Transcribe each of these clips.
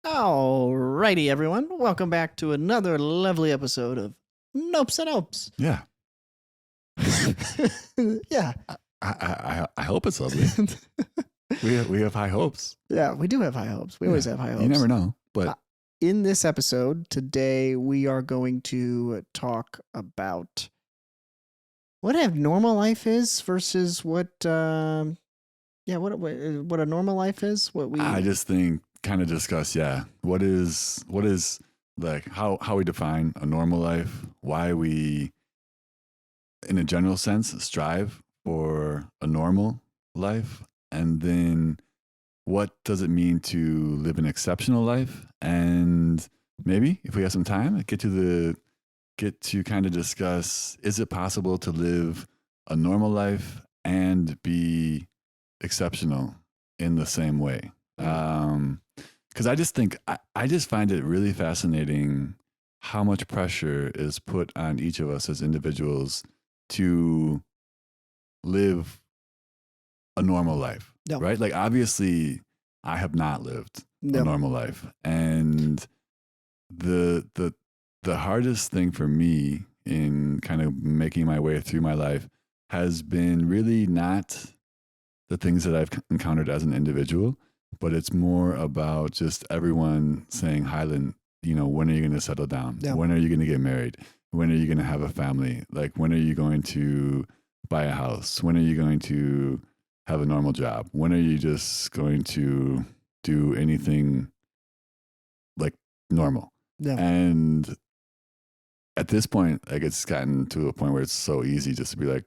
Alrighty, everyone. Welcome back to another lovely episode of Nopes and Opes. Yeah. Yeah. I hope it's lovely. We have high hopes. Yeah, we do have high hopes. We always have high hopes. You never know, but in this episode today, we are going to talk about what a normal life is versus what a normal life is. What we I just think kind of discuss, what is like how we define a normal life, why we, in a general sense, strive for a normal life, and then what does it mean to live an exceptional life, and maybe if we have some time, get to kind of discuss, is it possible to live a normal life and be exceptional in the same way? Because I just think, I just find it really fascinating how much pressure is put on each of us as individuals to live a normal life, No. right? Like, obviously, I have not lived No. a normal life, and the hardest thing for me in kind of making my way through my life has been really not the things that I've encountered as an individual, but it's more about just everyone saying, Highland, when are you going to settle down? Yeah. When are you going to get married? When are you going to have a family? Like, when are you going to buy a house? When are you going to have a normal job? When are you just going to do anything like normal? Yeah. And at this point, like, it's gotten to a point where it's so easy just to be like,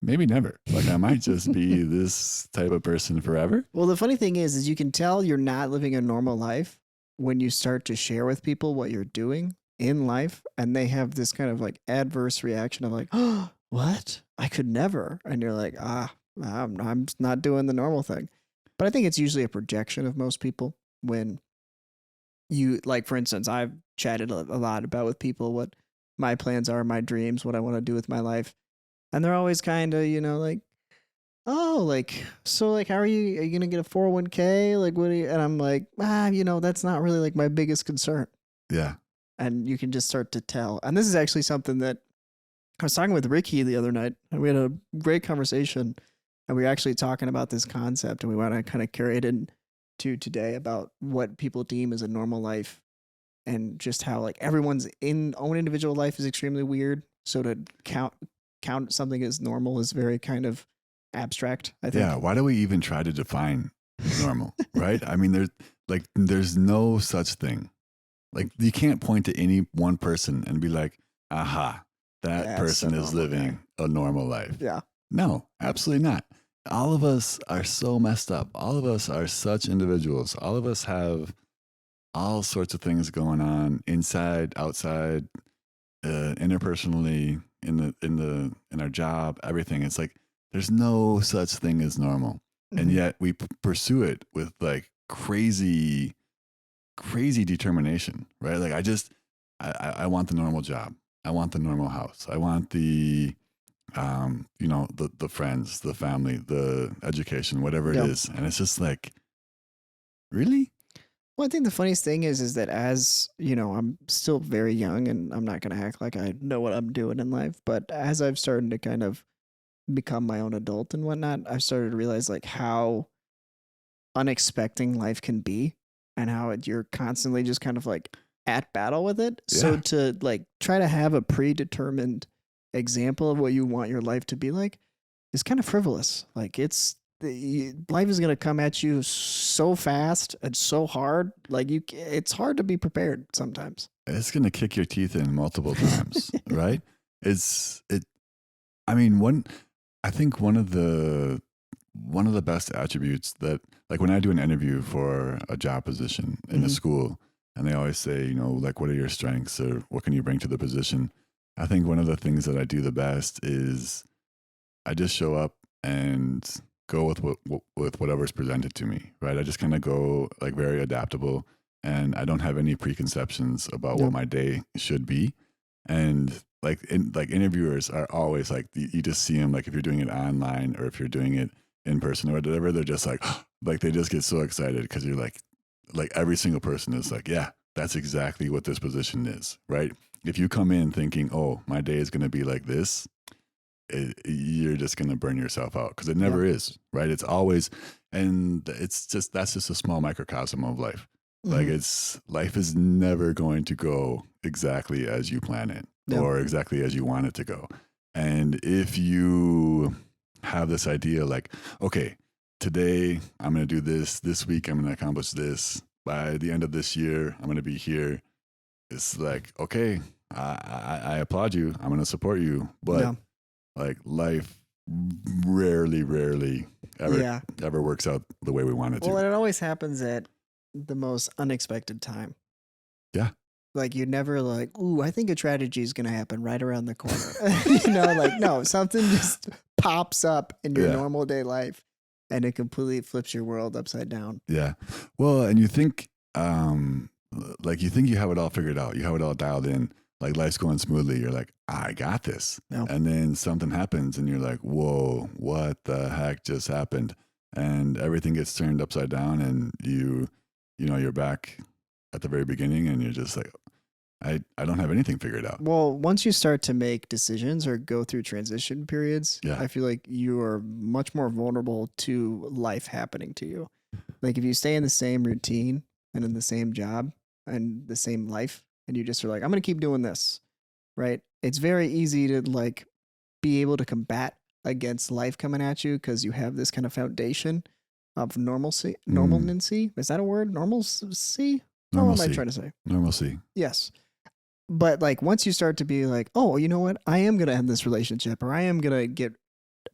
maybe never. Like, I might just be this type of person forever. Well, the funny thing is you can tell you're not living a normal life when you start to share with people what you're doing in life, and they have this kind of like adverse reaction of like, oh, what? I could never. And you're like, I'm not doing the normal thing. But I think it's usually a projection of most people when you, like, for instance, I've chatted a lot about with people what my plans are, my dreams, what I want to do with my life. And they're always kind of, like, oh, like, so, like, how are you going to get a 401k? Like, what are you, and I'm like, that's not really like my biggest concern. Yeah. And you can just start to tell. And this is actually something that I was talking with Ricky the other night, and we had a great conversation, and we were actually talking about this concept, and we want to kind of carry it into today about what people deem as a normal life, and just how, like, everyone's own individual life is extremely weird. So to count something as normal is very kind of abstract, I think. Yeah. Why do we even try to define normal? Right? I mean, there's no such thing. Like, you can't point to any one person and be like, aha, that person is living a normal life. Yeah. No, absolutely not. All of us are so messed up. All of us are such individuals. All of us have all sorts of things going on inside, outside, interpersonally, in our job, everything. It's like there's no such thing as normal, and yet we pursue it with like crazy determination, right? Like, I want the normal job. I want the normal house. I want the the friends, the family, the education, whatever it is. And it's just like, really? Well, I think the funniest thing is that, as I'm still very young, and I'm not going to act like I know what I'm doing in life. But as I've started to kind of become my own adult and whatnot, I've started to realize like how unexpected life can be, and how you're constantly just kind of like at battle with it. Yeah. So to like try to have a predetermined example of what you want your life to be like is kind of frivolous. Like, life is going to come at you so fast and so hard. Like, it's hard to be prepared sometimes. It's going to kick your teeth in multiple times, right? I mean, I think one of the best attributes that, like, when I do an interview for a job position in a school, and they always say, like, what are your strengths, or what can you bring to the position? I think one of the things that I do the best is I just show up and go with whatever's presented to me, right? I just kind of go like very adaptable, and I don't have any preconceptions about what my day should be. And like interviewers are always like, you just see them, like, if you're doing it online or if you're doing it in person or whatever, they're just like, like, they just get so excited because you're like, like every single person is like, yeah, that's exactly what this position is, right? If you come in thinking, oh, my day is going to be like this, you're just going to burn yourself out because it Yeah. never is, right? It's always, and that's just a small microcosm of life. Like Mhm. life is never going to go exactly as you plan it Yeah. or exactly as you want it to go. And if you have this idea like, okay, today I'm going to do this week I'm going to accomplish this, by the end of this year I'm going to be here. It's like, okay, I applaud you. I'm going to support you. But Yeah. like life rarely ever Yeah. ever works out the way we want it Well, to. and it always happens at the most unexpected time. Yeah. Like you're never like, ooh, I think a tragedy is gonna happen right around the corner. Like no, something just pops up in your Yeah. normal day life and it completely flips your world upside down. Yeah. Well, and you think, like you think you have it all figured out. You have it all dialed in. Like life's going smoothly. You're like, I got this. No. And then something happens and you're like, whoa, what the heck just happened? And everything gets turned upside down and you're back at the very beginning and you're just like, I don't have anything figured out. Well, once you start to make decisions or go through transition periods, Yeah. I feel like you are much more vulnerable to life happening to you. Like if you stay in the same routine and in the same job and the same life, and you just are like, I'm gonna keep doing this, right? It's very easy to like be able to combat against life coming at you because you have this kind of foundation of normalcy. Normalcy, is that a word? Normalcy? What am I Normalcy. trying to say? Normalcy. Yes. But like once you start to be like, oh, you know what? I am gonna end this relationship or I am gonna get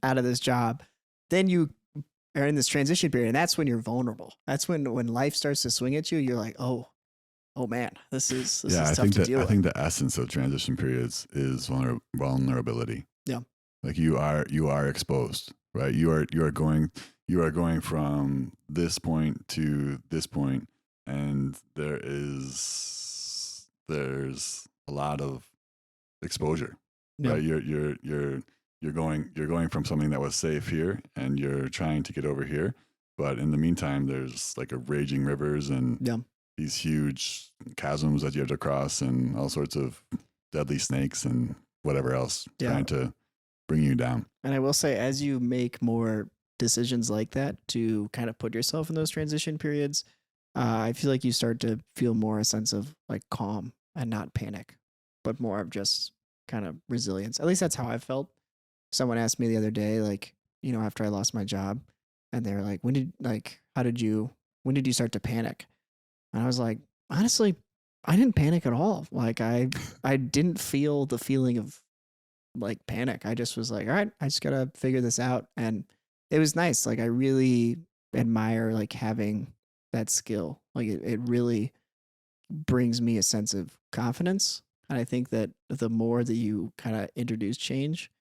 out of this job, then you are in this transition period, and that's when you're vulnerable. That's when life starts to swing at you. You're like, oh man, this is I tough think to that deal I with. think the essence of transition periods is vulnerability. Yeah. Like you are exposed, right? You are going from this point to this point, and there's a lot of exposure, Yeah. right? You're going from something that was safe here, and you're trying to get over here, but in the meantime, there's like a raging rivers and Yeah. these huge chasms that you have to cross, and all sorts of deadly snakes and whatever else Yeah. trying to bring you down. And I will say, as you make more decisions like that to kind of put yourself in those transition periods, I feel like you start to feel more a sense of like calm and not panic, but more of just kind of resilience. At least that's how I felt. Someone asked me the other day, like, after I lost my job, and they were like, when did you start to panic? And I was like, honestly, I didn't panic at all. Like I didn't feel the feeling of like panic. I just was like, all right, I just gotta figure this out. And it was nice. Like I really admire like having that skill. Like it really brings me a sense of confidence. And I think that the more that you kind of introduce change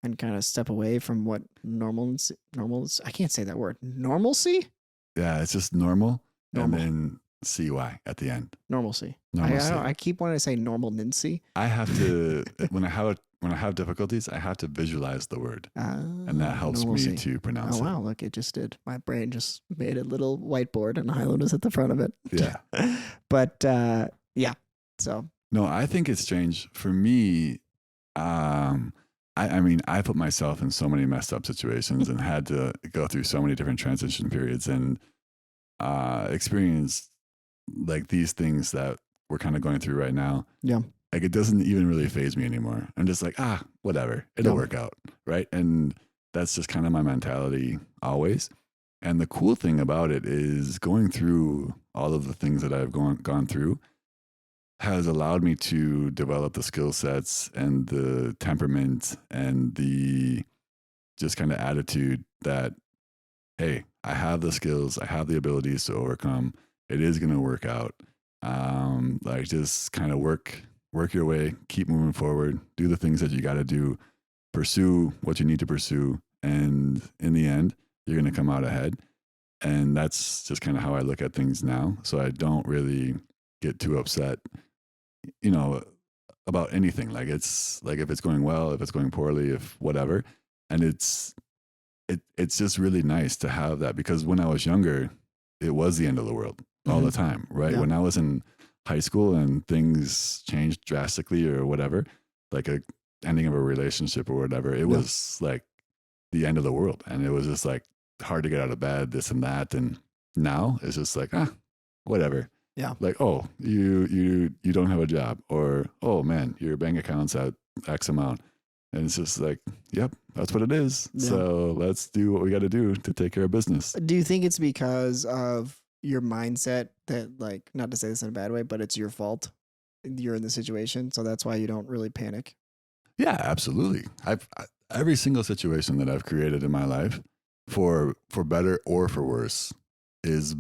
and kind of step away from what I can't say that word. Normalcy? Yeah, it's just normal, Normal. and then CY at the end. Normalcy. Normalcy. I keep wanting to say normal Nincy. I have to when I have difficulties, I have to visualize the word, and that helps me to pronounce Oh wow, look, it just did. My brain just made a little whiteboard and Highland was at the front of it. Yeah. But yeah. So No, I think it's strange for me. I mean, I put myself in so many messed up situations and had to go through so many different transition periods and experience like these things that we're kind of going through right now. yeah. Like it doesn't even really phase me anymore. I'm just like, whatever, it'll Yeah. work out, right? And that's just kind of my mentality always. And the cool thing about it is going through all of the things that I've gone through has allowed me to develop the skill sets and the temperament and the just kind of attitude that, hey, I have the skills, I have the abilities to overcome. It is going to work out. Like just kind of work your way, keep moving forward, do the things that you got to do, pursue what you need to pursue, and in the end, you're going to come out ahead. And that's just kind of how I look at things now. So I don't really get too upset, about anything. Like it's like if it's going well, if it's going poorly, if whatever. And it's just really nice to have that, because when I was younger, it was the end of the world. all the Mhm. time, right? Yeah. When I was in high school and things changed drastically or whatever, like a ending of a relationship or whatever, it Yeah. was like the end of the world. And it was just like hard to get out of bed, this and that. And now it's just like, whatever. Yeah. Like, oh, you don't have a job, or oh man, your bank account's at X amount. And it's just like, yep, that's what it is. Yeah. So let's do what we got to do to take care of business. Do you think it's because of your mindset that, like, not to say this in a bad way, but it's your fault? You're in the situation, so that's why you don't really panic. Yeah, absolutely. Every single situation that I've created in my life, for better or for worse, is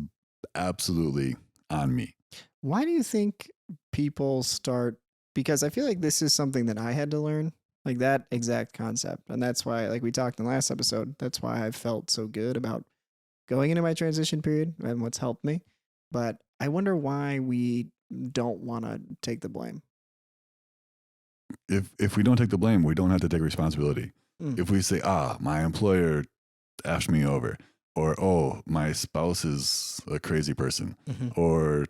absolutely on me. Why do you think people start? Because I feel like this is something that I had to learn, like that exact concept. And that's why, like we talked in the last episode, that's why I felt so good about going into my transition period and what's helped me. But I wonder why we don't want to take the blame. If we don't take the blame, we don't have to take responsibility. Mm. If we say, my employer effed me over, or oh, my spouse is a crazy person, Mm-hmm. or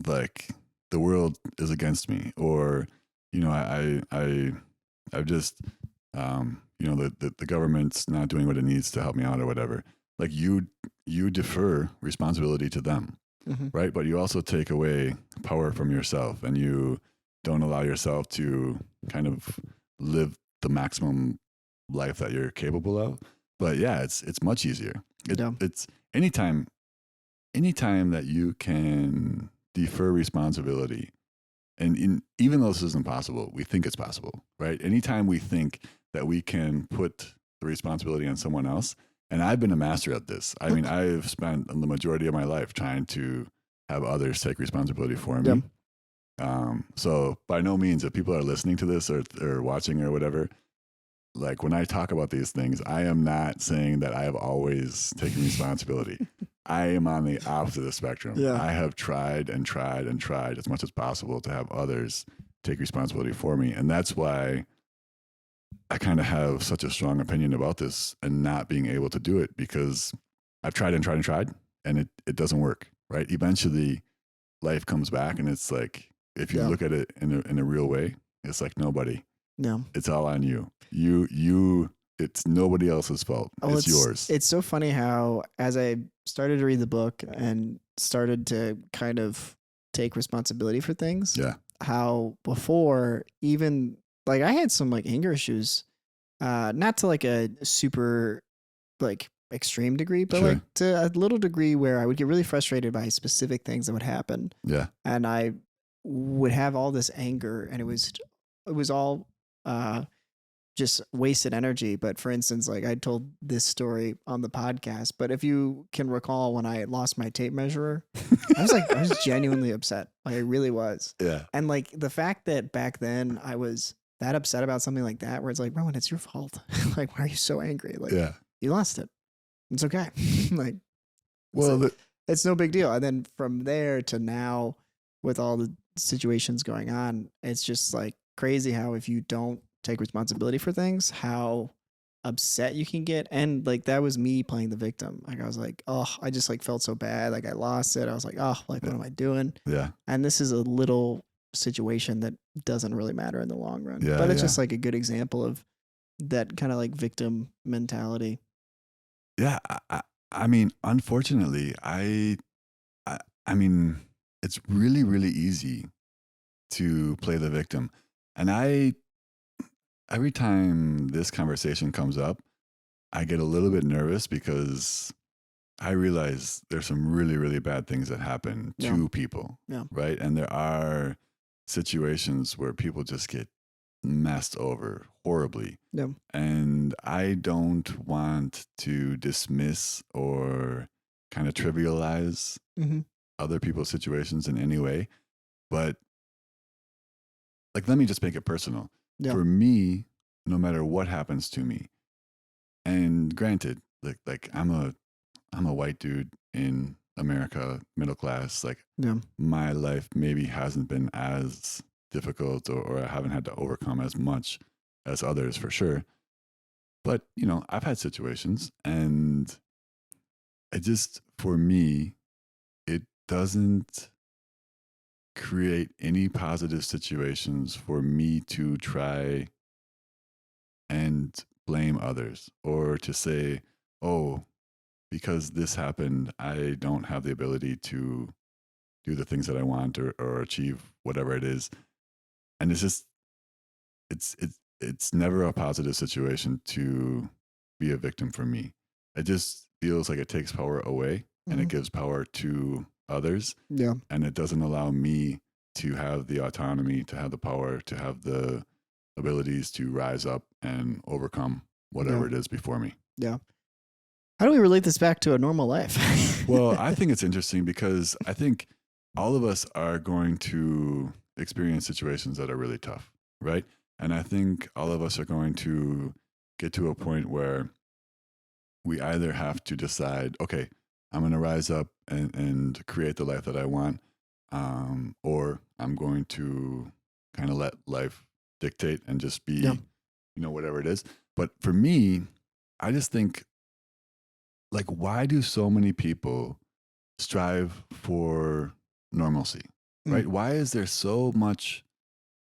like the world is against me, or I've just the government's not doing what it needs to help me out or whatever. Like you defer responsibility to them, Mm-hmm. right? But you also take away power from yourself, and you don't allow yourself to kind of live the maximum life that you're capable of. But yeah, it's much easier. Yeah. It's anytime that you can defer responsibility, and even though this isn't possible, we think it's possible, right? Anytime we think that we can put the responsibility on someone else, and I've been a master at this. I mean, I've spent the majority of my life trying to have others take responsibility for Yeah. me. So by no means, if people are listening to this or watching or whatever, like when I talk about these things, I am not saying that I have always taken responsibility. I am on the opposite of the spectrum. Yeah. I have tried and tried and tried as much as possible to have others take responsibility for me. And that's why I kind of have such a strong opinion about this and not being able to do it, because I've tried and tried and tried, and it doesn't work, right? Eventually life comes back, and it's like, if you Yeah. look at it in a real way, it's like, nobody, No. it's all on you. It's nobody else's fault. Oh, It's yours. It's so funny how, as I started to read the book and started to kind of take responsibility for things, Yeah. how before, even like I had some like anger issues, not to like a super like extreme degree, but Sure. like to a little degree where I would get really frustrated by specific things that would happen, Yeah. and I would have all this anger, and it was all just wasted energy. But for instance, like I told this story on the podcast, but if you can recall when I lost my tape measurer, I was genuinely upset. Like I really was. Yeah. And like the fact that back then I was that upset about something like that, where it's like, Rowan, it's your fault. Like, why are you so angry? Like, Yeah. you lost it. It's okay. Like, Well, it's no big deal. And then from there to now, with all the situations going on, it's just like crazy how if you don't take responsibility for things, how upset you can get. And like that was me playing the victim. Like I was like, oh, I just like felt so bad. Like I lost it. I was like, oh, like what am I doing? yeah. And this is a little situation that doesn't really matter in the long run. Yeah, But it's yeah. just like a good example of that kind of like victim mentality. Yeah. I mean, unfortunately, I mean, it's really, really easy to play the victim. And every time this conversation comes up, I get a little bit nervous, because I realize there's some really, really bad things that happen Yeah. to people. Yeah. Right. And there are situations where people just get messed over horribly. Yeah. And I don't want to dismiss or kind of trivialize Mm-hmm. other people's situations in any way. But like, let me just make it personal. Yeah. For me, no matter what happens to me, and granted, like I'm a white dude in America, middle class. Like, Yeah. my life maybe hasn't been as difficult, or I haven't had to overcome as much as others, for sure. But, I've had situations, and it just, for me, it doesn't create any positive situations for me to try and blame others or to say, oh, because this happened, I don't have the ability to do the things that I want or achieve whatever it is. And it's just, it's never a positive situation to be a victim for me. It just feels like it takes power away and it Mhm. gives power to others, Yeah. and it doesn't allow me to have the autonomy, to have the power, to have the abilities to rise up and overcome Yeah. whatever it is before me. Yeah. How do we relate this back to a normal life? Well, I think it's interesting because I think all of us are going to experience situations that are really tough, right? And I think all of us are going to get to a point where we either have to decide, okay, I'm going to rise up and create the life that I want, or I'm going to kind of let life dictate and just Yeah. be, whatever it is. But for me, I just think, like, why do so many people strive for normalcy, Mm. right? Why is there so much,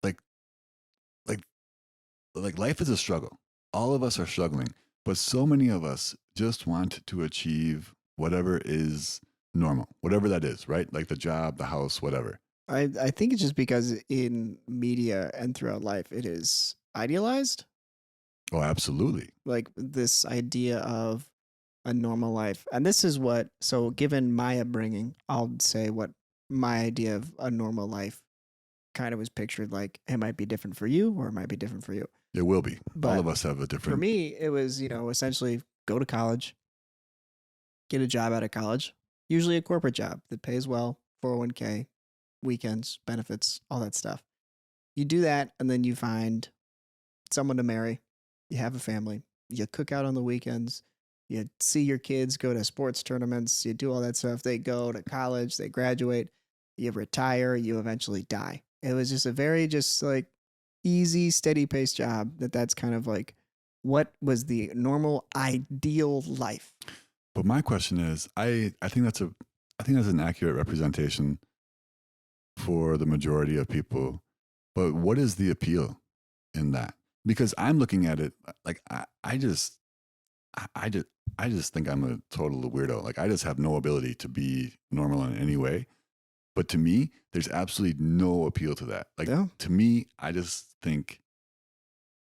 like, like, like life is a struggle. All of us are struggling, but so many of us just want to achieve whatever is normal, whatever that is, right? Like the job, the house, whatever. I think it's just because in media and throughout life it is idealized, Oh, absolutely. like this idea of a normal life. And this is what, so given my upbringing, I'll say what my idea of a normal life kind of was pictured like. It might be different for you or it might be different for you. It will be. All But of us have a for different. me, it was, essentially go to college, get a job out of college, usually a corporate job that pays well, 401k, weekends, benefits, all that stuff. You do that and then you find someone to marry, you have a family, you cook out on the weekends, you see your kids go to sports tournaments, you do all that stuff. They go to college, they graduate, you retire, you eventually die. It was just a very just like easy, steady paced job that's kind of like what was the normal ideal life. But my question is, I think I think that's an accurate representation for the majority of people. But what is the appeal in that? Because I'm looking at it like I just I just think I'm a total weirdo. Like I just have no ability to be normal in any way. But to me, there's absolutely no appeal to that. Like Yeah. to me, I just think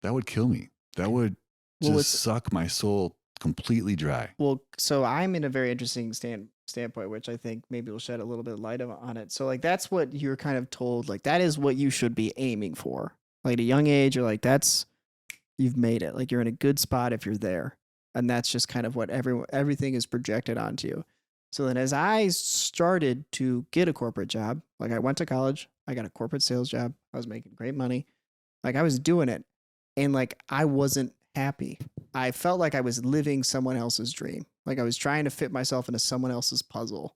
that would kill me. That would Well, just what's suck my soul completely dry. Well, so I'm in a very interesting standpoint, which I think maybe will shed a little bit of light on it. So like that's what you're kind of told, like that is what you should be aiming for. Like at a young age, you're like that's you've made it. Like you're in a good spot if you're there, and that's just kind of what everything is projected onto you. So then, as I started to get a corporate job, like I went to college, I got a corporate sales job. I was making great money. Like I was doing it, and like I wasn't happy. I felt like I was living someone else's dream. Like I was trying to fit myself into someone else's puzzle,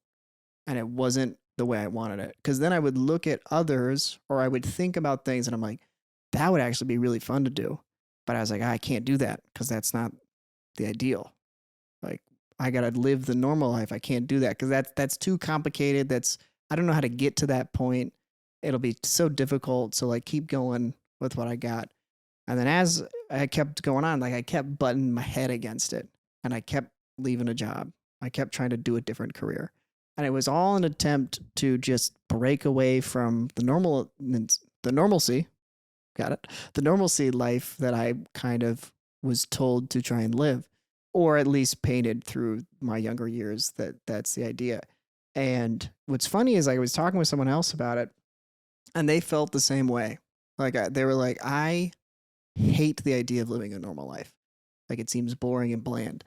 and it wasn't the way I wanted it. Because then I would look at others, or I would think about things, and I'm like, that would actually be really fun to do. But I was like, I can't do that because that's not the ideal. Like I gotta live the normal life. I can't do that because that's too complicated. That's I don't know how to get to that point. It'll be so difficult. So like keep going with what I got. And then as I kept going on, like I kept butting my head against it and I kept leaving a job. I kept trying to do a different career. And it was all an attempt to just break away from the normalcy, got it, the normalcy life that I kind of was told to try and live, or at least painted through my younger years that that's the idea. And what's funny is I was talking with someone else about it and they felt the same way. Like they were like, I hate the idea of living a normal life. Like it seems boring and bland.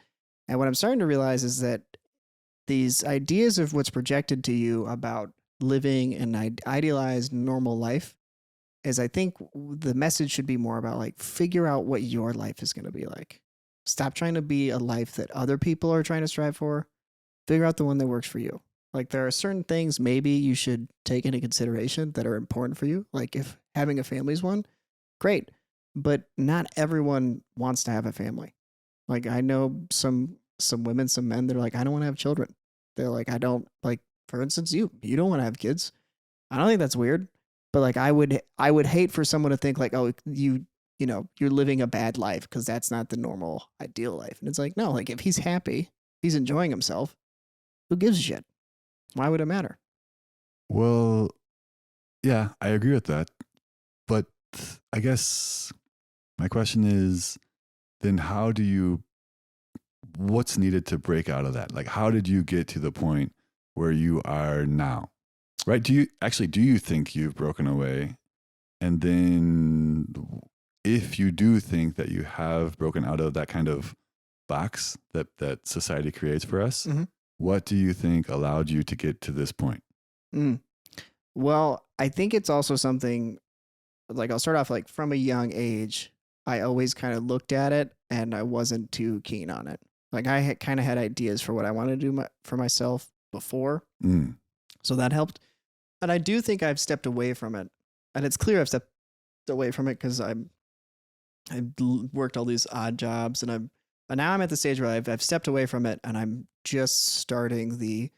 And what I'm starting to realize is that these ideas of what's projected to you about living an idealized normal life is I think the message should be more about like figure out what your life is going to be like. Stop trying to be a life that other people are trying to strive for. Figure out the one that works for you. Like there are certain things maybe you should take into consideration that are important for you. Like if having a family is one, great. But not everyone wants to have a family. Like I know some women, some men, they're like, I don't want to have children. They're like, I don't like for instance, you don't want to have kids. I don't think that's weird, but like I would hate for someone to think like, oh, you're living a bad life because that's not the normal ideal life. And it's like, no, like if he's happy, he's enjoying himself, who gives a shit? Why would it matter? Well, yeah, I agree with that. But I guess my question is then what's needed to break out of that? Like, how did you get to the point where you are now? Right? Do you think you've broken away? And then if you do think that you have broken out of that kind of box that society creates for us, Mhm. what do you think allowed you to get to this point? Mm. Well, I think it's also something like I'll start off like from a young age. I always kind of looked at it and I wasn't too keen on it. Like I had kind of had ideas for what I wanted to do for myself before, Mm. so that helped. And I do think I've stepped away from it, and it's clear I've stepped away from it because I've worked all these odd jobs, but now I'm at the stage where I've stepped away from it, and I'm just starting the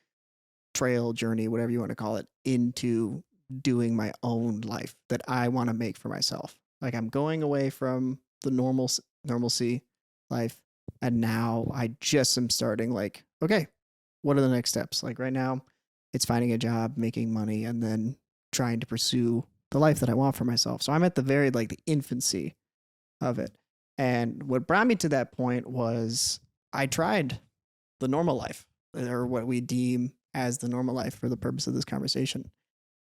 trail journey, whatever you want to call it, into doing my own life that I want to make for myself. Like I'm going away from the normalcy life, and now I just am starting like, okay, what are the next steps? Like right now, it's finding a job, making money, and then trying to pursue the life that I want for myself. So I'm at the very like the infancy of it. And what brought me to that point was I tried the normal life, or what we deem as the normal life for the purpose of this conversation.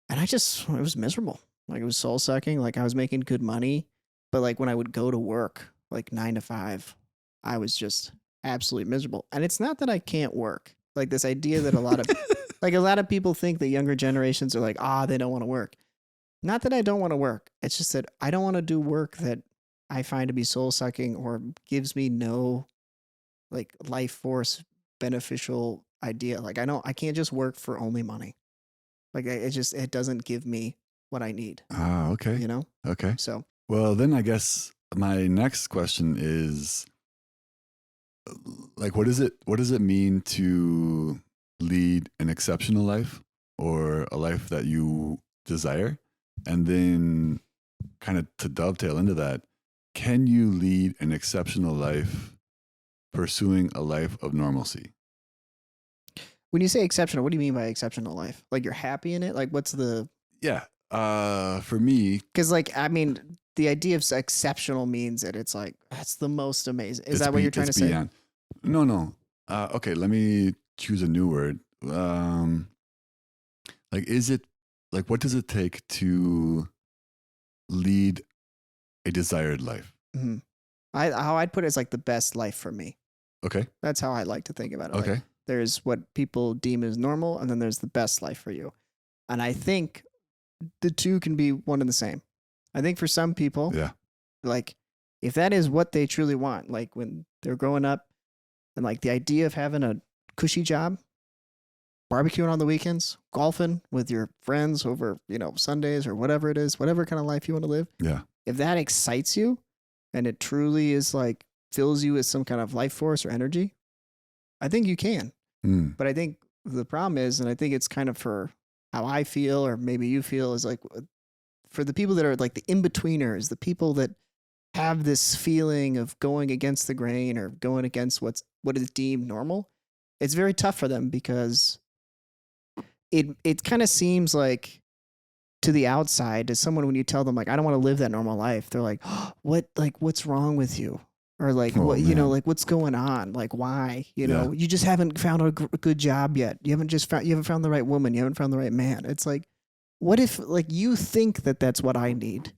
And it was miserable. Like it was soul sucking. Like I was making good money, but like when I would go to work, like 9 to 5, I was just absolutely miserable. And it's not that I can't work. Like this idea that a lot of people think that younger generations are like, they don't want to work. Not that I don't want to work. It's just that I don't want to do work that I find to be soul sucking or gives me no like life force beneficial idea. Like I can't just work for only money. Like it doesn't give me what I need, Ah, okay. you know? Okay. So, Well, then I guess my next question is like what does it mean to lead an exceptional life or a life that you desire? And then kind of to dovetail into that, can you lead an exceptional life pursuing a life of normalcy? when you say exceptional, what do you mean by exceptional life? Like you're happy in it? Like what's the Yeah. For me, cuz like I mean the idea of exceptional means that it's like that's the most amazing. Is that what you're trying it's to say? beyond. No, no. Okay, let me choose a new word. Like, is it like what does it take to lead a desired life? Mhm. How I'd put it is like the best life for me. Okay. That's how I like to think about it. Like Okay. there's what people deem as normal, and then there's the best life for you. And I think the two can be one and the same. I think for some people, Yeah. like if that is what they truly want, like when they're growing up and like the idea of having a cushy job, barbecuing on the weekends, golfing with your friends over, Sundays or whatever it is, whatever kind of life you want to live, Yeah. if that excites you and it truly is like fills you with some kind of life force or energy, I think you can. Mm. But I think the problem is, and I think it's kind of for how I feel, or maybe you feel, is like for the people that are like the in betweeners, the people that have this feeling of going against the grain or going against what is deemed normal, it's very tough for them because it kind of seems to the outside, to someone, when you tell them like I don't want to live that normal life, they're like, oh, what's wrong with you? Or like Oh, man. like what's going on? Like why? Yeah. You just haven't found a good job yet. You haven't found the right woman. You haven't found the right man. It's like, what if like you think that that's what I need,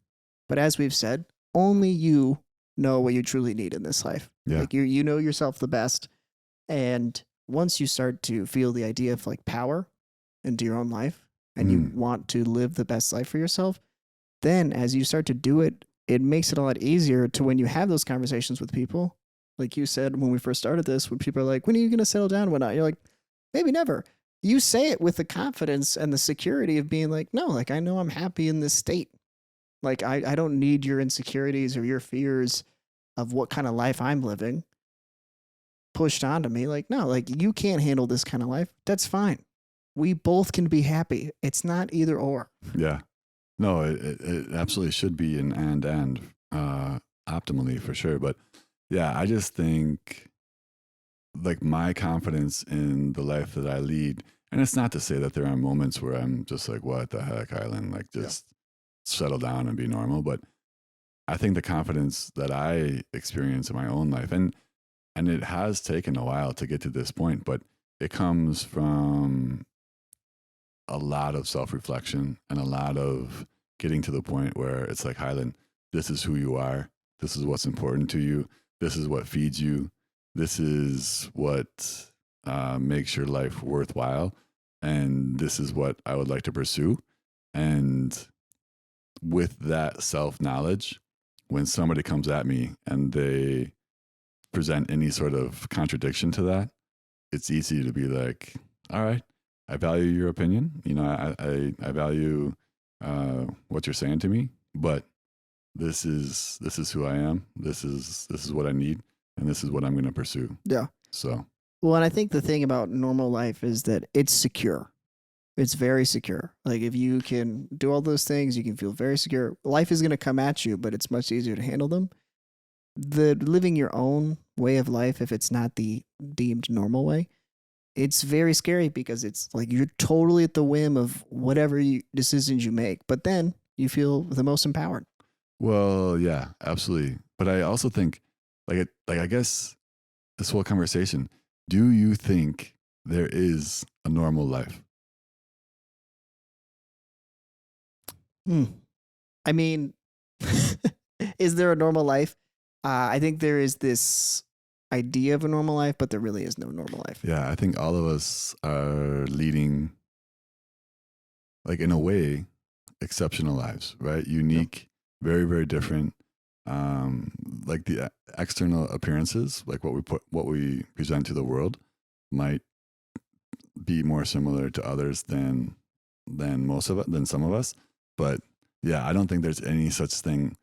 but as we've said, only you know what you truly need in this life. Yeah. Like you know yourself the best, and once you start to feel the idea of like power into your own life, and you want to live the best life for yourself, then as you start to do it, it makes it a lot easier to when you have those conversations with people. Like you said when we first started this, when people are like, when are you going to settle down? When you're like, maybe never. You say it with the confidence and the security of being like, no, like I know I'm happy in this state. Like I don't need your insecurities or your fears of what kind of life I'm living pushed onto me. Like, no, like you can't handle this kind of life. That's fine. we both can be happy. It's not either or. Yeah. No, it absolutely should be an and optimally for sure. But yeah, I just think like my confidence in the life that I lead, and it's not to say that there are moments where I'm just like, what the heck, Island, like just settle down and be normal. But I think the confidence that I experience in my own life, and it has taken a while to get to this point, but it comes from a lot of self reflection and a lot of getting to the point where it's like, Highland, this is who you are. This is what's important to you. This is what feeds you. This is what makes your life worthwhile. And this is what I would like to pursue. And with that self knowledge, when somebody comes at me and they present any sort of contradiction to that, it's easy to be like, all right, I value your opinion. You know, I value what you're saying to me, but this is who I am. This is what I need, and this is what I'm going to pursue. Yeah. So, Well, and I think the thing about normal life is that it's secure. It's very secure. Like if you can do all those things, you can feel very secure. Life is going to come at you, but it's much easier to handle them. The living your own way of life, if it's not the deemed normal way, it's very scary because it's like you're totally at the whim of whatever decisions you make. But then you feel the most empowered. well, yeah, absolutely. But I also think, like I guess this whole conversation, do you think there is a normal life? I mean, is there a normal life? I think there is this idea of a normal life, but there really is no normal life. Yeah, I think all of us are leading, like in a way, exceptional lives, right? Unique, very, very different. Like the external appearances, like what we present to the world, might be more similar to others than most of it, than some of us. But yeah, I don't think there's any such thing.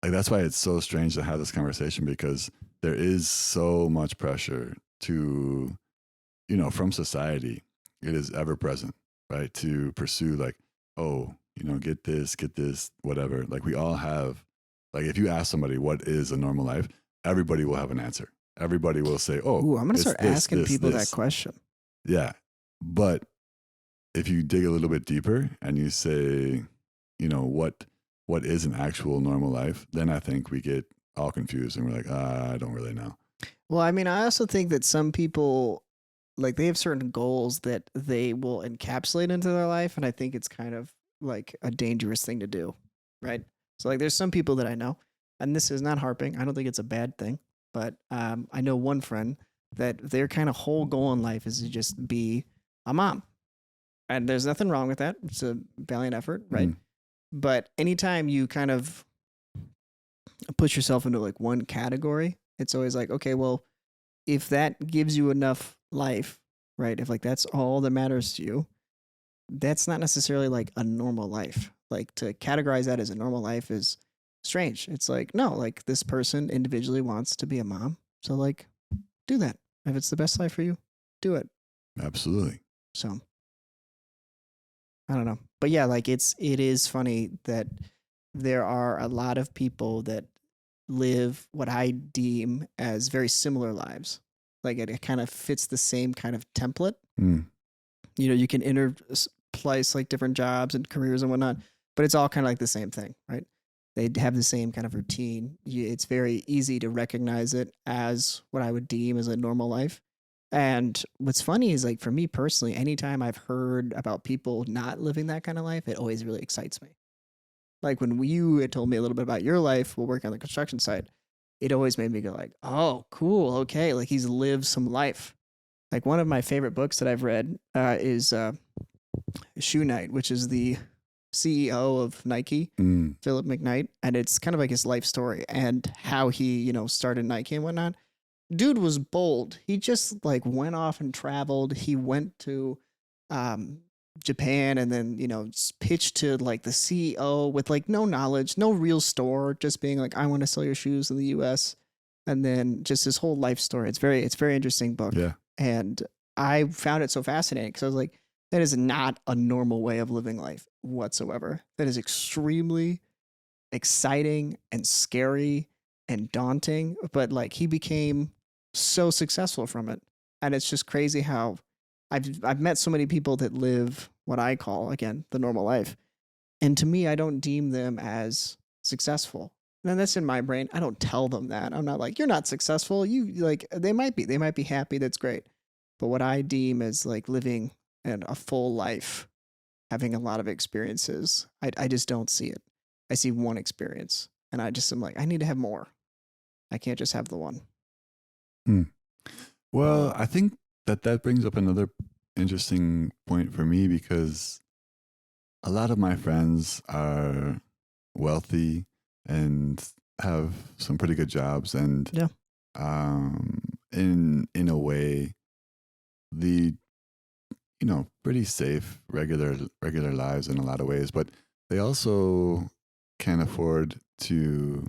Like that's why it's so strange to have this conversation, because there is so much pressure to, you know, from society. It is ever present, right? To pursue like, oh, you know, get this, whatever. Like we all have, like if you ask somebody what is a normal life, everybody will have an answer. Everybody will say, oh, Ooh, I'm gonna it's start this, asking this, people this. that question. Yeah. But if you dig a little bit deeper and you say, you know, what is an actual normal life, then I think we get all confused and we're like, I don't really know. Well, I mean, I also think that some people like they have certain goals that they will encapsulate into their life, and I think it's kind of like a dangerous thing to do, right? So like there's some people that I know, and this is not harping. I don't think it's a bad thing, but I know one friend that their kind of whole goal in life is to just be a mom. And there's nothing wrong with that. It's a valiant effort, right? Mm. But anytime you kind of push yourself into like one category, it's always like, okay, well, if that gives you enough life, right? If like that's all that matters to you, that's not necessarily like a normal life. Like to categorize that as a normal life is strange. It's like, no, like this person individually wants to be a mom. So like do that. If it's the best life for you, do it. Absolutely. So I don't know. But yeah, like it is funny that there are a lot of people that live what I deem as very similar lives. Like it kind of fits the same kind of template. Mm. You know, you can interplace like different jobs and careers and whatnot, but it's all kind of like the same thing, right? They have the same kind of routine. It's very easy to recognize it as what I would deem as a normal life. And what's funny is like for me personally, anytime I've heard about people not living that kind of life, it always really excites me. Like when you had told me a little bit about your life while working on the construction site, it always made me go like, oh, cool. Okay. Like he's lived some life. Like one of my favorite books that I've read is Shoe Knight, which is the CEO of Nike, Philip McKnight. And it's kind of like his life story and how he, you know, started Nike and whatnot. Dude was bold. He just like went off and traveled. He went to Japan and then, you know, pitched to like the CEO with like no knowledge, no real store, just being like, I want to sell your shoes in the US. And then just his whole life story. It's very interesting book. Yeah. And I found it so fascinating because I was like, That is not a normal way of living life whatsoever. That is extremely exciting and scary and daunting, but like he became so successful from it. And it's just crazy how I've met so many people that live what I call again the normal life. And to me, I don't deem them as successful. And that's in my brain. I don't tell them that. I'm not like, you're not successful. You like they might be. They might be happy. That's great. But what I deem as like living a full life, having a lot of experiences, I just don't see it. I see one experience. And I just am like, I need to have more. I can't just have the one. Hmm. Well, I think that brings up another interesting point for me because a lot of my friends are wealthy and have some pretty good jobs, and Yeah. in a way, the pretty safe regular lives in a lot of ways, but they also can afford to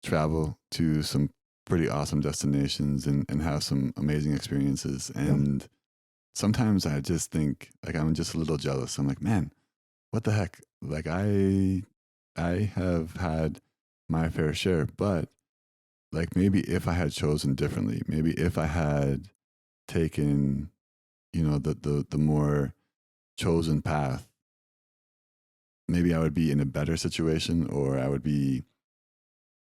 travel to some pretty awesome destinations and have some amazing experiences. Yeah. And sometimes I just think like I'm just a little jealous. I'm like, man, what the heck? Like I have had my fair share, but like maybe if I had chosen differently, maybe if I had taken, the more chosen path, maybe I would be in a better situation, or I would be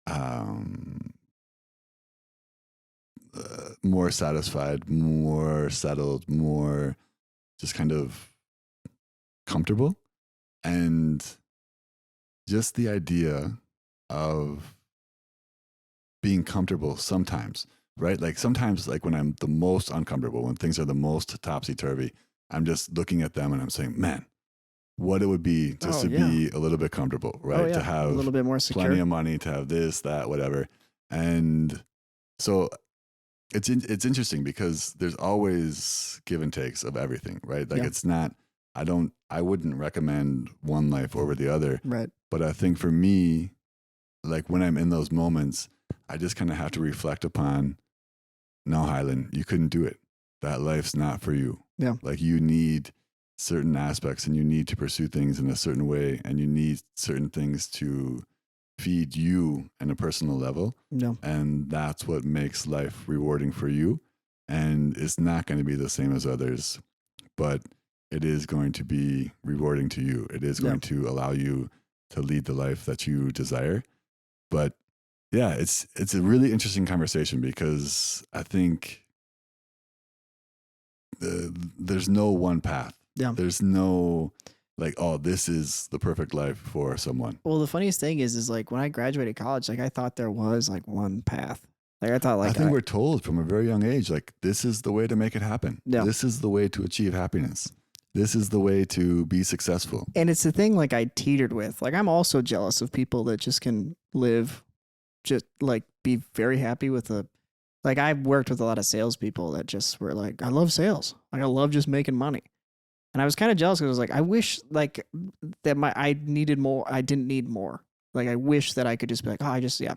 um more satisfied, more settled, more just kind of comfortable. And just the idea of being comfortable sometimes, right? Like sometimes, like when I'm the most uncomfortable, when things are the most topsy turvy, I'm just looking at them and I'm saying, man, what it would be just Oh to yeah. be a little bit comfortable, Oh right? To yeah. A little have bit more plenty secure. of money, to have this, that, whatever. And so it's interesting because there's always give and takes of everything, right? Like Yeah. it's not. I wouldn't recommend one life over the other, Right. but I think for me, like when I'm in those moments, I just kind of have to reflect upon, no, Highland, you couldn't do it. That life's not for you. Yeah. Like you need certain aspects and you need to pursue things in a certain way and you need certain things to feed you in a personal level. Yeah. And that's what makes life rewarding for you. And it's not going to be the same as others, but it is going to be rewarding to you. It is Yeah. going to allow you to lead the life that you desire. But yeah, it's a really interesting conversation because I think there's no one path. Yeah. There's no like, oh, this is the perfect life for someone. Well, the funniest thing is like when I graduated college, like I thought there was like one path. Like I thought I like think we're told from a very young age, like, this is the way to make it happen. yeah. This is the way to achieve happiness. This is the way to be successful. And it's the thing like I teetered with. Like I'm also jealous of people that just can live, just like be very happy with a. Like I've worked with a lot of salespeople that just were like, I love sales. Like I love just making money. And I was kind of jealous because I was like, I wish like that I needed more. I didn't need more. Like I wish that I could just be like, oh,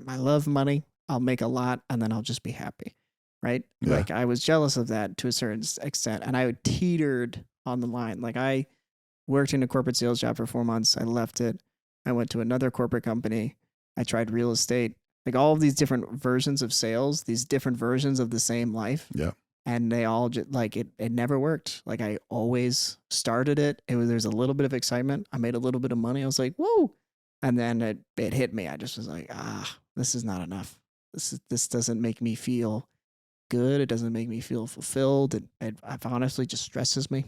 I love money. I'll make a lot and then I'll just be happy. Right. Yeah. Like I was jealous of that to a certain extent. And I teetered on the line. Like I worked in a corporate sales job for 4 months. I left it. I went to another corporate company. I tried real estate, like all of these different versions of sales, these different versions of the same life. Yeah. And they all just like it never worked. Like I always started it. There's a little bit of excitement. I made a little bit of money. I was like, whoa. And then it hit me. I just was like, this is not enough. This doesn't make me feel good. It doesn't make me feel fulfilled. It honestly just stresses me.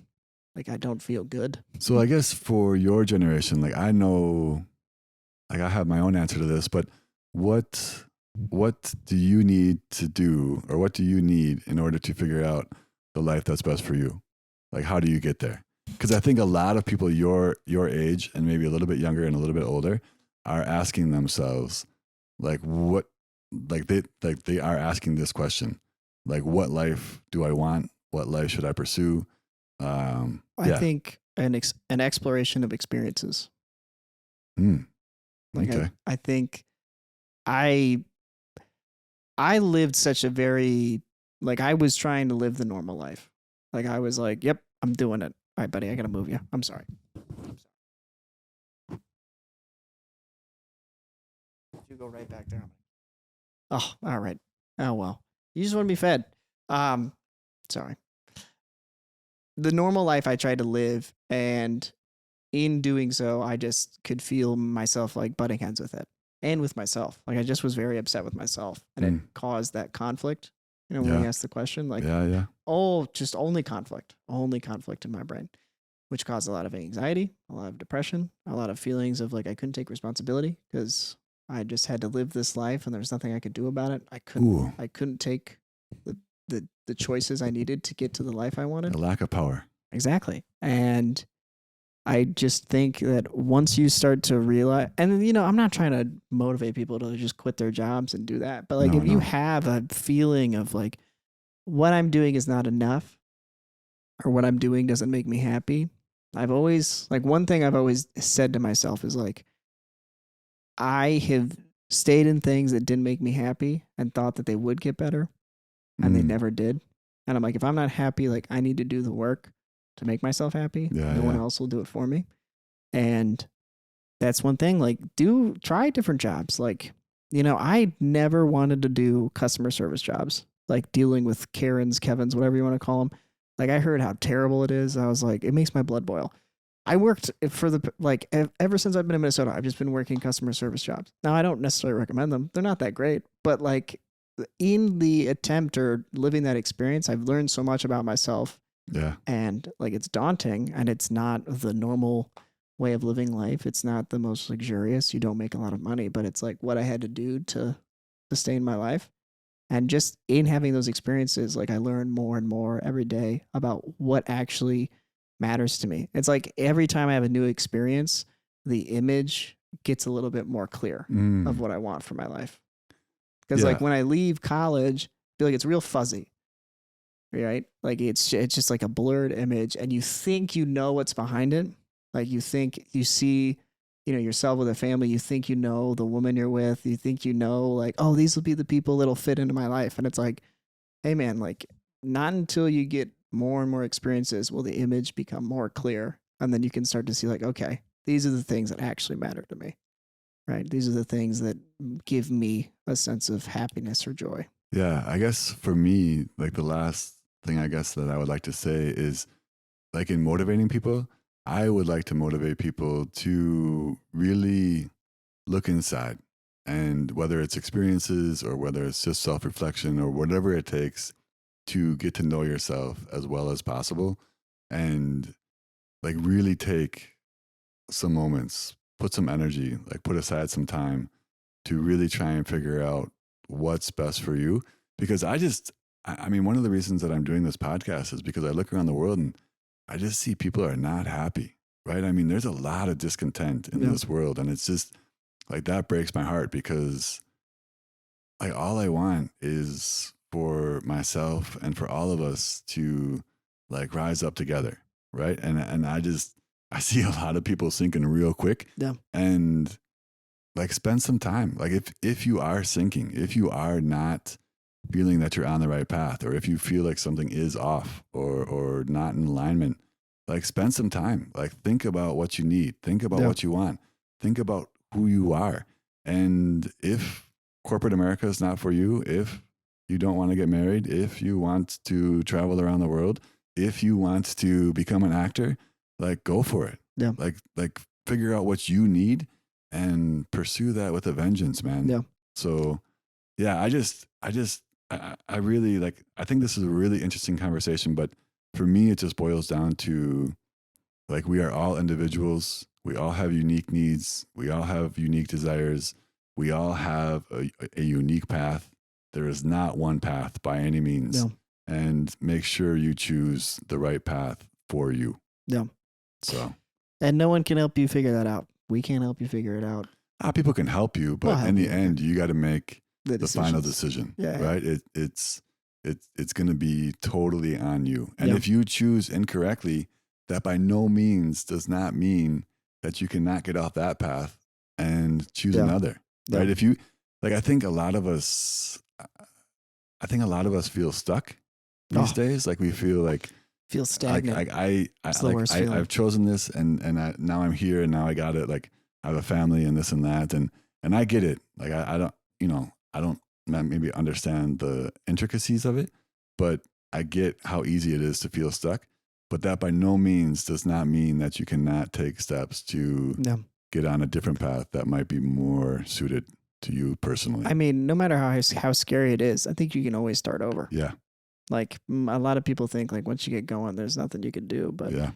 Like I don't feel good. So I guess for your generation, like I know, like I have my own answer to this, but what do you need to do, or what do you need in order to figure out the life that's best for you? Like how do you get there? Because I think a lot of people your age and maybe a little bit younger and a little bit older are asking themselves, like what, like they are asking this question, like what life do I want? What life should I pursue? I think an exploration of experiences. Like Okay. I think I lived such a very like I was trying to live the normal life. Like I was like, yep, I'm doing it. right, buddy, I gotta move you. I'm sorry. You go right back there. Oh, all right. Oh well. You just want to be fed. Sorry. The normal life I tried to live, and in doing so, I just could feel myself like butting heads with it and with myself. Like I just was very upset with myself, and it caused that conflict. You know, when we asked the question, like, oh, just only conflict in my brain, which caused a lot of anxiety, a lot of depression, a lot of feelings of like I couldn't take responsibility because I just had to live this life and there's nothing I could do about it. I couldn't take the choices I needed to get to the life I wanted. The lack of power. Exactly. And I just think that once you start to realize, and you know, I'm not trying to motivate people to just quit their jobs and do that, but like if you have a feeling of like what I'm doing is not enough or what I'm doing doesn't make me happy, I've always, like, one thing I've always said to myself is like, I have stayed in things that didn't make me happy and thought that they would get better, and they never did. And I'm like, if I'm not happy, like, I need to do the work to make myself happy. No one else will do it for me. And that's one thing, like, try different jobs. Like, you know, I never wanted to do customer service jobs, like dealing with Karens, Kevins, whatever you want to call them. Like, I heard how terrible it is. I was like, it makes my blood boil. I worked for ever since I've been in Minnesota, I've just been working customer service jobs. Now, I don't necessarily recommend them. They're not that great, but like in the attempt or living that experience, I've learned so much about myself. Yeah. And like, it's daunting and it's not the normal way of living life. It's not the most luxurious. You don't make a lot of money, but it's like what I had to do to sustain my life. And just in having those experiences, like I learn more and more every day about what actually matters to me. It's like every time I have a new experience, the image gets a little bit more clear of what I want for my life. Because like when I leave college, I feel like it's real fuzzy, right? Like it's just like a blurred image, and you think you know what's behind it. Like you think you see, you know, yourself with a family. You think you know the woman you're with. You think you know, like, oh, these will be the people that'll fit into my life. And it's like, hey man, like not until you get more and more experiences will the image become more clear, and then you can start to see like, okay, these are the things that actually matter to me, right? These are the things that give me a sense of happiness or joy. Yeah, I guess for me, like the last thing I guess that I would like to say is, like, in motivating people, I would like to motivate people to really look inside, and whether it's experiences or whether it's just self-reflection or whatever it takes to get to know yourself as well as possible, and like really take some moments, put some energy, like put aside some time to really try and figure out what's best for you. Because I mean, one of the reasons that I'm doing this podcast is because I look around the world and I just see people are not happy, right? I mean, there's a lot of discontent in this world, and it's just like, that breaks my heart, because like all I want is for myself and for all of us to like rise up together, right? And I see a lot of people sinking real quick. Yeah. And like spend some time. Like if you are sinking, if you are not feeling that you're on the right path, or if you feel like something is off or not in alignment, like spend some time. Like think about what you need. Think about what you want. Think about who you are. And if corporate America is not for you, if you don't want to get married, if you want to travel around the world, if you want to become an actor, like go for it. Yeah. Like figure out what you need and pursue that with a vengeance, man. Yeah. So yeah, I really like, I think this is a really interesting conversation, but for me, it just boils down to like, we are all individuals. We all have unique needs. We all have unique desires. We all have a unique path. There is not one path by any means. Yeah. And make sure you choose the right path for you. Yeah. So. And no one can help you figure that out. We can't help you figure it out. People can help you, but in the end, you got to make the final decision. Yeah. Right? It's going to be totally on you. And if you choose incorrectly, that by no means does not mean that you cannot get off that path and choose another. Yeah. Right? If you I think a lot of us feel stuck these days. Like we feel like Feel stagnant. It's the worst feeling. I've chosen this, and now I'm here, and now I got it. Like, I have a family and this and that, and I get it. Like, I don't, I don't maybe understand the intricacies of it, but I get how easy it is to feel stuck. But that by no means does not mean that you cannot take steps to get on a different path that might be more suited to you personally. I mean, no matter how scary it is, I think you can always start over. Yeah. Like, a lot of people think like once you get going, there's nothing you can do. But yeah,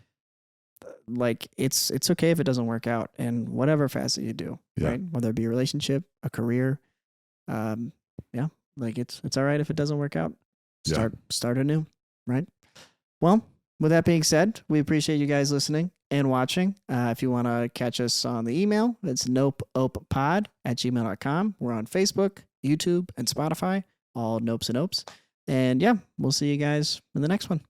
like it's okay if it doesn't work out in whatever facet you do, right? Whether it be a relationship, a career, like it's all right if it doesn't work out. Start anew, right? Well, with that being said, we appreciate you guys listening and watching. If you want to catch us on the email, it's nopeopepod@gmail.com. We're on Facebook, YouTube, and Spotify, all Nopes and Opes. And yeah, we'll see you guys in the next one.